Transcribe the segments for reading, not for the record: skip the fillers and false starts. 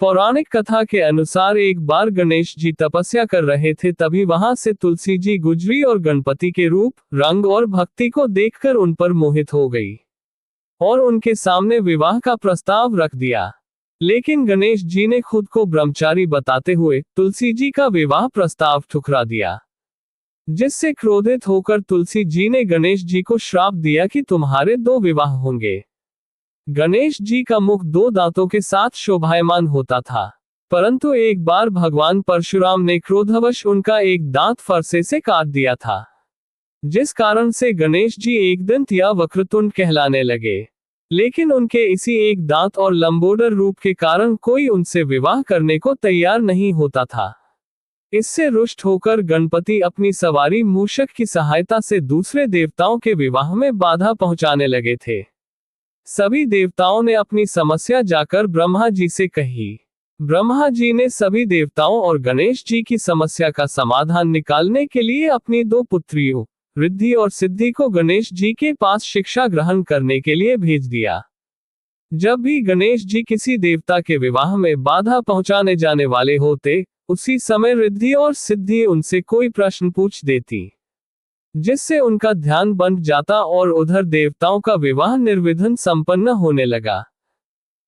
पौराणिक कथा के अनुसार एक बार गणेश जी तपस्या कर रहे थे, तभी वहां से तुलसी जी गुजरी और गणपति के रूप, रंग और भक्ति को देखकर उन पर मोहित हो गई और उनके सामने विवाह का प्रस्ताव रख दिया। लेकिन गणेश जी ने खुद को ब्रह्मचारी बताते हुए तुलसी जी का विवाह प्रस्ताव ठुकरा दिया, जिससे क्रोधित होकर तुलसी जी ने गणेश जी को श्राप दिया कि तुम्हारे 2 विवाह होंगे। गणेश जी का मुख 2 दांतों के साथ शोभायमान होता था, परंतु एक बार भगवान परशुराम ने क्रोधवश उनका एक दांत फरसे से काट दिया था, जिस कारण से गणेश जी एकदंत या वक्रतुंड कहलाने लगे। लेकिन उनके इसी एक दांत और लंबोदर रूप के कारण कोई उनसे विवाह करने को तैयार नहीं होता था। इससे रुष्ट होकर गणपति अपनी सवारी मूषक की सहायता से दूसरे देवताओं के विवाह में बाधा पहुंचाने लगे थे। सभी देवताओं ने अपनी समस्या जाकर ब्रह्मा जी से कही। ब्रह्मा जी ने सभी देवताओं और गणेश जी की समस्या का समाधान निकालने के लिए अपनी 2 पुत्रियों रिद्धि और सिद्धि को गणेश जी के पास शिक्षा ग्रहण करने के लिए भेज दिया। जब भी गणेश जी किसी देवता के विवाह में बाधा पहुंचाने जाने वाले होते, उसी समय रिद्धि और सिद्धि उनसे कोई प्रश्न पूछ देती, जिससे उनका ध्यान बंट जाता और उधर देवताओं का विवाह निर्विघ्न संपन्न होने लगा।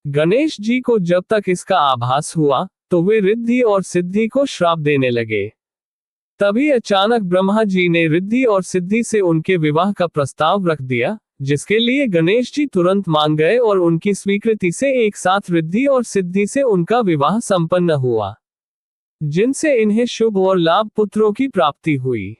गणेश जी को जब तक इसका आभास हुआ तो वे रिद्धि और सिद्धि को श्राप देने लगे। तभी अचानक ब्रह्मा जी ने रिद्धि और सिद्धि से उनके विवाह का प्रस्ताव रख दिया, जिसके लिए गणेश जी तुरंत मान गए और उनकी स्वीकृति से एक साथ रिद्धि और सिद्धि से उनका विवाह संपन्न हुआ, जिनसे इन्हें शुभ और लाभ पुत्रों की प्राप्ति हुई।